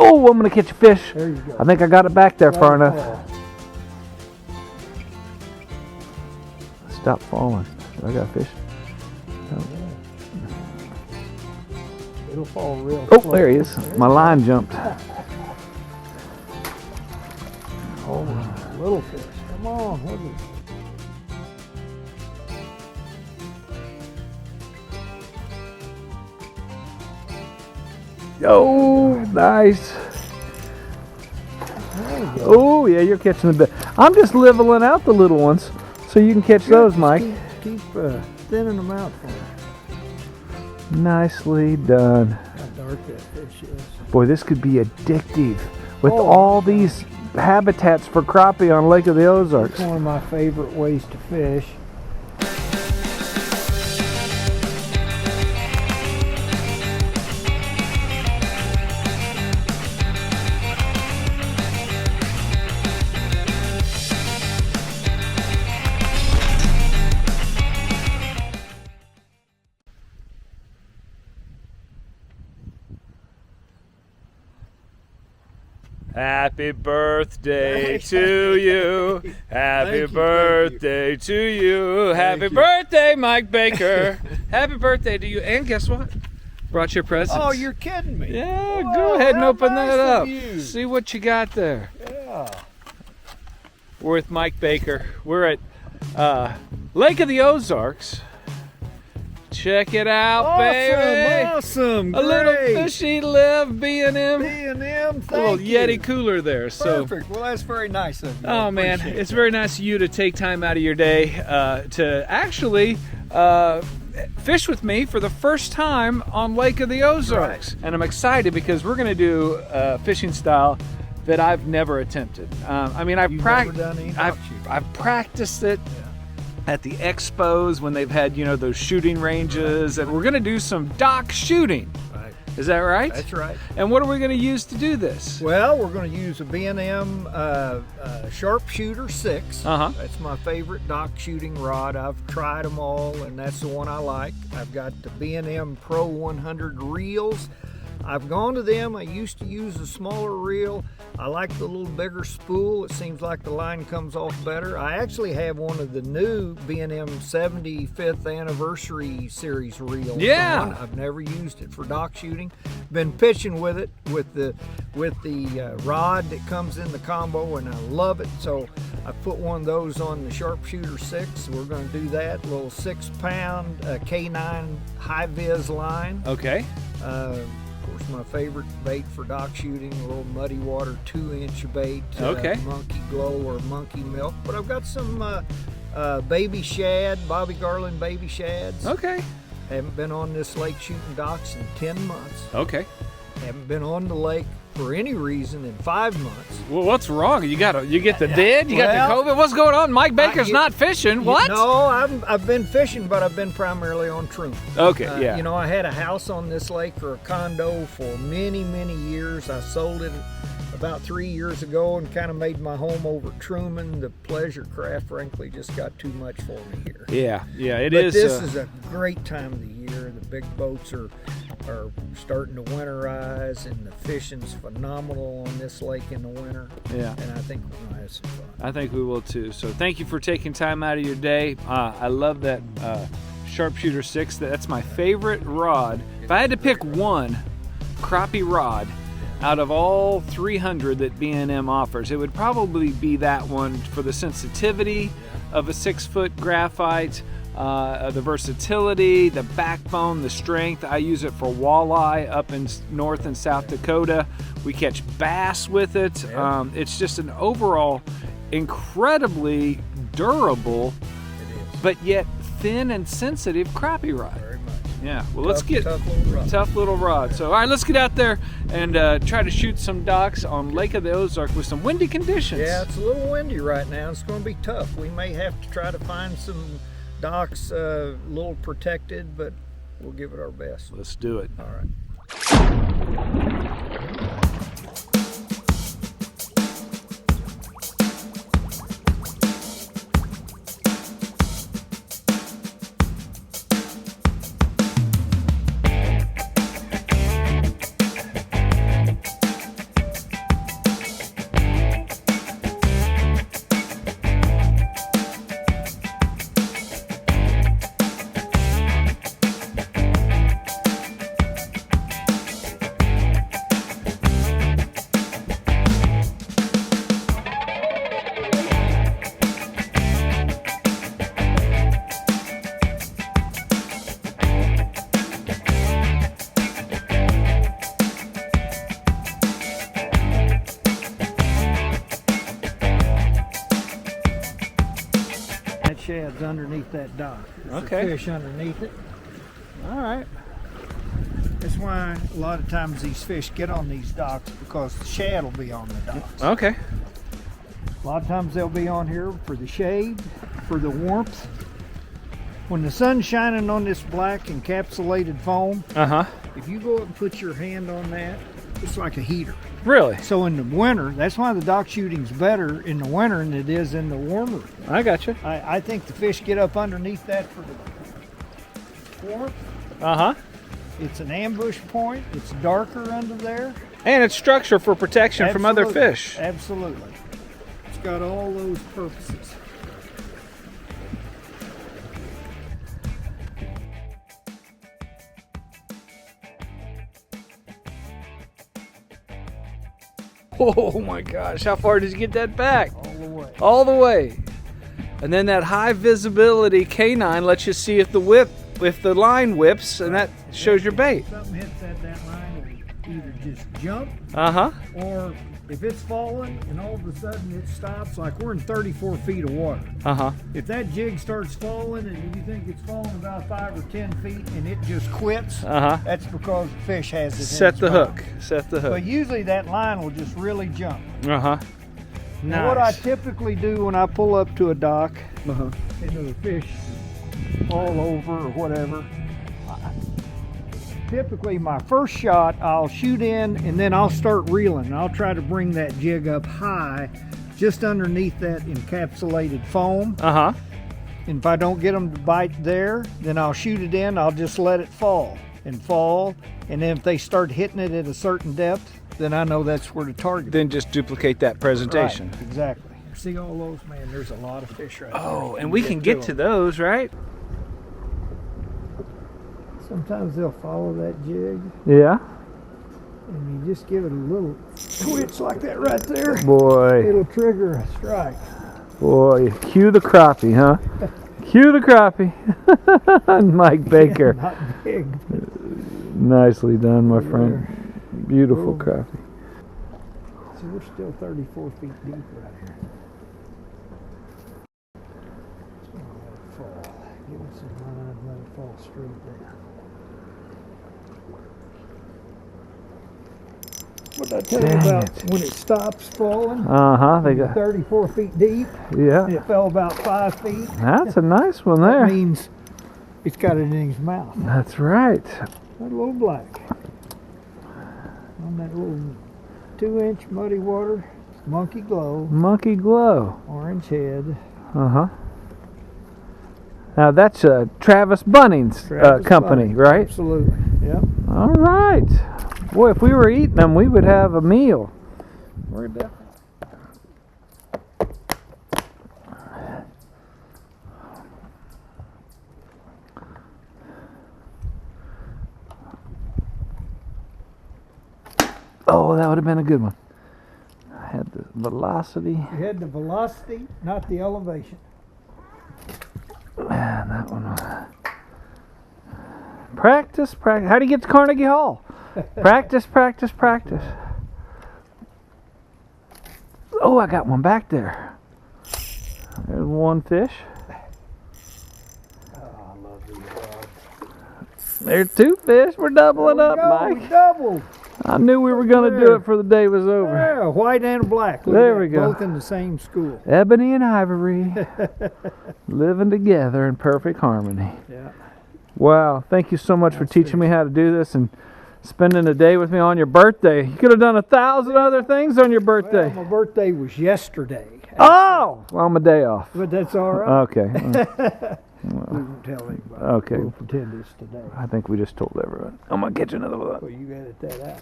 Oh, I'm going to catch a fish. There you go. I think I got it back there far enough. Stop falling. I got a fish. It'll fall real Oh, slow. there he is. My line jumped. Oh, little fish. Come on, look at Oh, nice. There you go. Oh, yeah, you're catching the bit. I'm just leveling out the little ones so you can catch those, Mike. Keep thinning them out for me. Nicely done. How dark that fish is. Boy, this could be addictive with Oh, all these habitats for crappie on Lake of the Ozarks. It's one of my favorite ways to fish. Happy birthday to you. Happy birthday to you. Happy birthday, Mike Baker. Happy birthday to you. And guess what? Brought your presents. Oh, you're kidding me. Yeah, Wow, go ahead and how open nice that of up. you. See what you got there. Yeah. We're with Mike Baker. We're at Lake of the Ozarks. Check it out, baby. Awesome. A little Great. fishy live B&M. B&M, thank Little you. Yeti cooler there. So. Perfect. Well, that's very nice of you. I Oh man, appreciate it's that. very nice of you to take time out of your day to actually fish with me for the first time on Lake of the Ozarks. And I'm excited because we're going to do a fishing style that I've never attempted. I mean, You've never done any dock shooting. I've practiced it at the expos when they've had, you know, those shooting ranges, and we're going to do some dock shooting. Right. Is that right? That's right. And what are we going to use to do this? Well, we're going to use a B&M Sharpshooter 6. Uh-huh. That's my favorite dock shooting rod. I've tried them all, and that's the one I like. I've got the B&M Pro 100 reels. I've gone to them. I used to use a smaller reel. I like the little bigger spool. It seems like the line comes off better. I actually have one of the new B&M 75th anniversary series reels. Yeah. on. I've never used it for dock shooting. Been pitching with it with the rod that comes in the combo, and I love it. So I put one of those on the Sharpshooter 6. We're going to do that. A little 6-pound K9 high vis line. Okay. Of course, my favorite bait for dock shooting, a little muddy water 2-inch bait, Okay. monkey glow or monkey milk. But I've got some baby shad, Bobby Garland baby shads. Okay. Haven't been on this lake shooting docks in 10 months. Okay. Haven't been on the lake for any reason in 5 months. Well, what's wrong? You get the vid? You got Well, the COVID? What's going on? Mike Baker's not fishing. What? No, I've been fishing, but I've been primarily on trout. Okay, yeah. You know, I had a house on this lake or a condo for many, many years. I sold it about 3 years ago and kind of made my home over at Truman. The pleasure craft, frankly, just got too much for me here. Yeah, it But is. this is a great time of the year. The big boats are starting to winterize, and the fishing's phenomenal on this lake in the winter. Yeah. And I think we're gonna have some fun. I think we will too. So thank you for taking time out of your day. I love that Sharpshooter 6. That's my favorite rod. If I had to pick one crappie rod out of all 300 that B&M offers, it would probably be that one for the sensitivity of a 6-foot graphite, the versatility, the backbone, the strength. I use it for walleye up in North and South Dakota. We catch bass with it. It's just an overall incredibly durable, but yet thin and sensitive crappie rod. Very much. Yeah, well, let's get tough little rod. So, all right, let's get out there and try to shoot some docks on Lake of the Ozark with some windy conditions. Yeah, it's a little windy right now. It's going to be tough. We may have to try to find some docks a little protected, but we'll give it our best. Let's do it. All right. is underneath that dock. There's Okay. a fish underneath it. All right. That's why a lot of times these fish get on these docks, because the shad will be on the docks. Okay. A lot of times they'll be on here for the shade, for the warmth. When the sun's shining on this black encapsulated foam, if you go up and put your hand on that, it's like a heater. Really? So in the winter, that's why the dock shooting's better in the winter than it is in the warmer. I got you. I think the fish get up underneath that for the warmth. It's an ambush point. It's darker under there. And it's structure for protection from other fish. Absolutely. It's got all those purposes. Oh my gosh, how far did you get that back? All the way. All the way. And then that high visibility canine lets you see if the line whips, and that shows your bait. If something hits that line, it'll either just jump, or if it's falling and all of a sudden it stops, like we're in 34 feet of water. If that jig starts falling and you think it's falling about 5 or 10 feet and it just quits, that's because the fish has it. Set the hook. Set the hook. But usually that line will just really jump. Nice. Now what I typically do when I pull up to a dock, and the fish all over or whatever, typically my first shot I'll shoot in and then I'll start reeling, and I'll try to bring that jig up high just underneath that encapsulated foam. And if I don't get them to bite there, then I'll shoot it in. I'll just let it fall, and then if they start hitting it at a certain depth, then I know that's where to target. Then just duplicate that presentation. Right, exactly. See all those, man, there's a lot of fish right there. Oh, and we can get to those, right? Sometimes they'll follow that jig, Yeah. and you just give it a little twitch like that right there. Boy. It'll trigger a strike. Boy, cue the crappie, huh? Cue the crappie. Mike Baker. Not big. Nicely done, my friend. Beautiful crappie. So we're still 34 feet deep right here. Just gonna let it fall. Give it some line, let it fall straight down. What did I tell you about when it stops falling? They got 34 feet deep. Yeah. And it fell about 5 feet. That's a nice one there. That means it's got it in his mouth. That's right. That little black. On that little 2-inch muddy water, monkey glow, Monkey glow. orange head. Now that's Travis Bunning's Travis company, Bunning. right? Absolutely. Yep. All right. Boy, if we were eating them, we would have a meal. We're definitely. Oh, that would have been a good one. I had the velocity. You had the velocity, not the elevation. And that one was... Practice. How do you get to Carnegie Hall? Practice. Oh, I got one back there. There's one fish. Oh, I love these rods. There's 2 fish. We're doubling up, Mike. We doubled. I knew we were going to do it for the day was over. Yeah, white and black. Look There at we that, go. Both in the same school. Ebony and ivory living together in perfect harmony. Yeah. Wow. Thank you so much for teaching me how to do this and spending a day with me on your birthday. You could have done 1,000 other things on your birthday. Well, my birthday was yesterday. Oh! Well, I'm a day off. But that's all right. Okay. We won't tell anybody. Okay. We'll pretend it's today. I think we just told everyone. I'm going to get you another one. Well, you edit that out.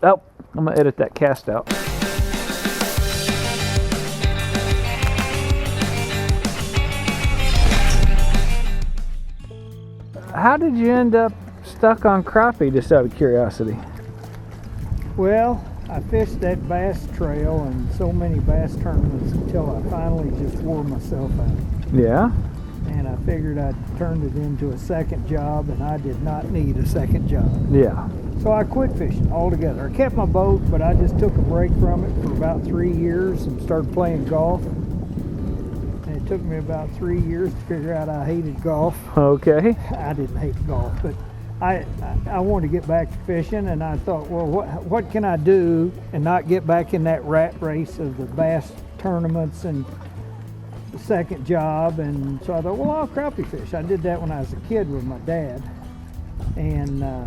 Oh, I'm going to edit that cast out. How did you end up stuck on crappie, just out of curiosity? Well, I fished that bass trail and so many bass tournaments until I finally just wore myself out. Yeah? And I figured I'd turned it into a second job, and I did not need a second job. Yeah. So I quit fishing altogether. I kept my boat, but I just took a break from it for about 3 years and started playing golf. And it took me about 3 years to figure out I hated golf. Okay. I didn't hate golf, but I wanted to get back to fishing, and I thought, well, what can I do and not get back in that rat race of the bass tournaments and the second job? And so I thought, well, I'll crappie fish. I did that when I was a kid with my dad, and I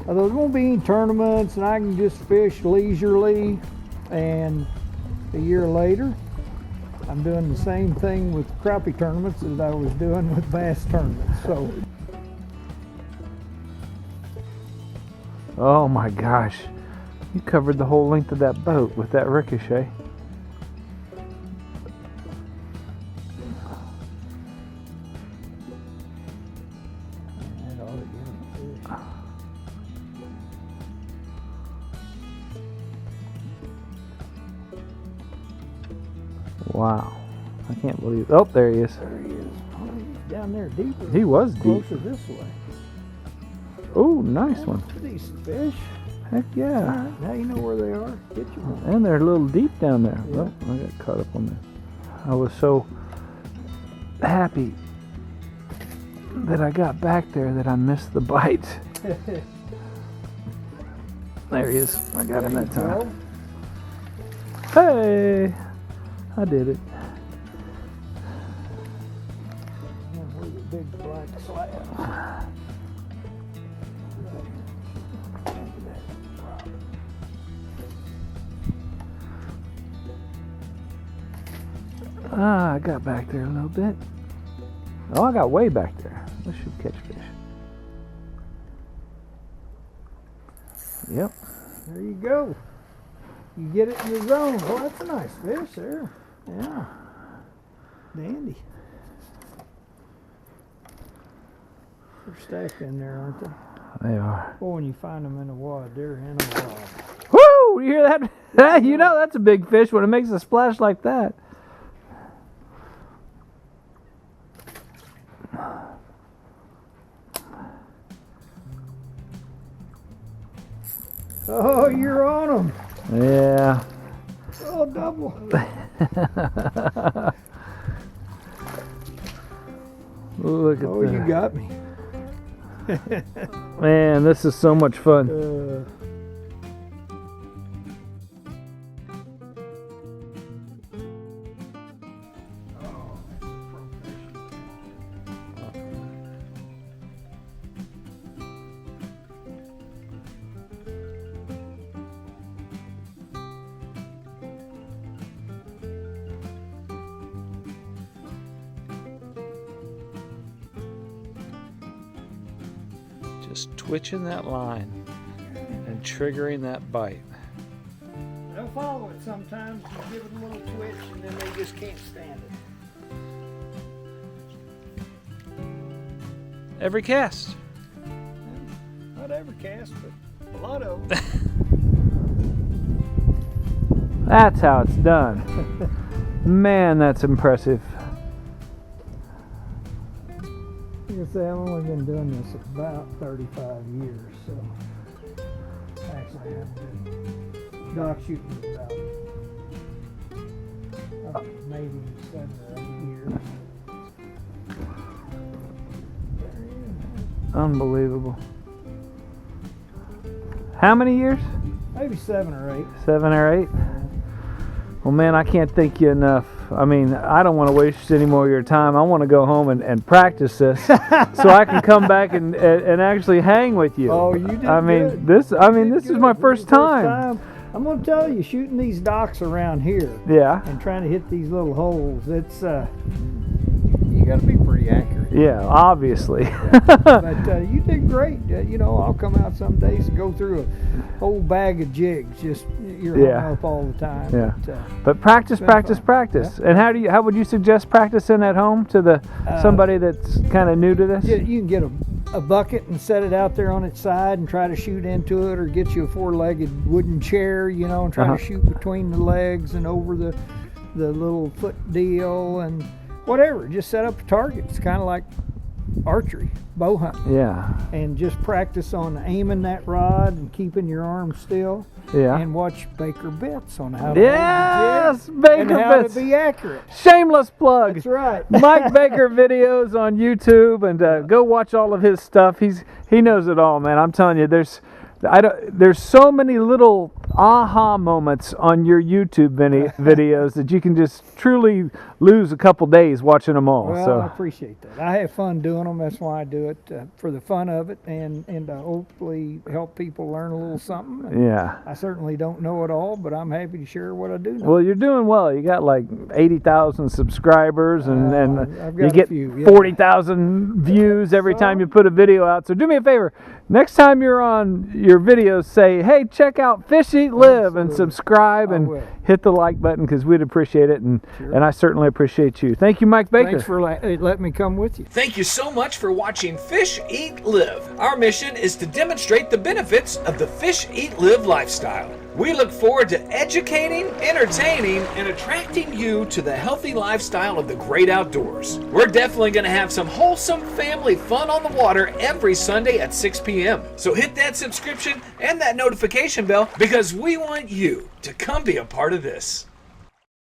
thought there won't be any tournaments, and I can just fish leisurely. And a year later, I'm doing the same thing with crappie tournaments as I was doing with bass tournaments. So. Oh my gosh, you covered the whole length of that boat with that ricochet. Wow, I can't believe. Oh, there he is. There he is. Oh, he's down there deeper. He was deep. Closer this way. Oh, nice one. Decent fish. Heck yeah. All right, now you know where they are. Get your one. And they're a little deep down there. Yeah. Oh, I got caught up on that. I was so happy that I got back there that I missed the bite. There he is. I got him that time. Hey, I did it. Where's the big black slab? I got back there a little bit. Oh, I got way back there. This should catch fish. Yep. There you go. You get it in the zone. Oh, that's a nice fish there. Yeah. Dandy. They're stacked in there, aren't they? They are. Oh, when you find them in a wad, they're in a wad. Woo! You hear that? You know that's a big fish when it makes a splash like that. Oh, you're on them. Yeah. Oh, double. Look at Oh, that. you got me. Man, this is so much fun. Just twitching that line and triggering that bite. They'll follow it sometimes. You give it a little twitch and then they just can't stand it. Every cast. Not every cast, but a lot of them. That's how it's done. Man, that's impressive. Like I say, I've only been doing this about 35 years, so actually I've been dock shooting about maybe 7 or 8 years. Unbelievable. How many years? Maybe 7 or 8. 7 or 8? Well, man, I can't thank you enough. I mean, I don't want to waste any more of your time. I want to go home and practice this so I can come back and actually hang with you. Oh, you did good. This is my first time. I'm going to tell you, shooting these docks around here Yeah. and trying to hit these little holes, it's you got to be pretty accurate. Yeah, obviously. But you did great. You know, I'll come out some days and go through a whole bag of jigs. Just you're hung up all the time. Yeah. But practice. Yeah. And how would you suggest practicing at home to somebody that's kind of new to this? You can get a bucket and set it out there on its side and try to shoot into it, or get you a 4-legged wooden chair, you know, and try to shoot between the legs and over the little foot deal and whatever. Just set up a target. It's kind of like archery, bow hunting. Yeah. And just practice on aiming that rod and keeping your arm still. Yeah. And watch Baker Bits on how to Yes, hold the jig Baker and how Bits. to be accurate. Shameless plug. That's right. Mike Baker videos on YouTube, and go watch all of his stuff. He knows it all, man. I'm telling you, there's so many little aha moments on your YouTube videos that you can just truly lose a couple days watching them all. Well, So I appreciate that. I have fun doing them. That's why I do it, for the fun of it, and to hopefully help people learn a little something. And yeah. I certainly don't know it all, but I'm happy to share what I do know. Well, you're doing well. You got like 80,000 subscribers, and I've you got get a few, yeah. 40,000 views every time you put a video out. So do me a favor. Next time you're on your videos, say, hey, check out Fish Eat Live, and subscribe and hit the like button, because we'd appreciate it, and I certainly appreciate you. Thank you, Mike Baker. Thanks for letting me come with you. Thank you so much for watching Fish Eat Live. Our mission is to demonstrate the benefits of the Fish Eat Live lifestyle. We look forward to educating, entertaining, and attracting you to the healthy lifestyle of the great outdoors. We're definitely going to have some wholesome family fun on the water every Sunday at 6 p.m. So hit that subscription and that notification bell, because we want you to come be a part of this.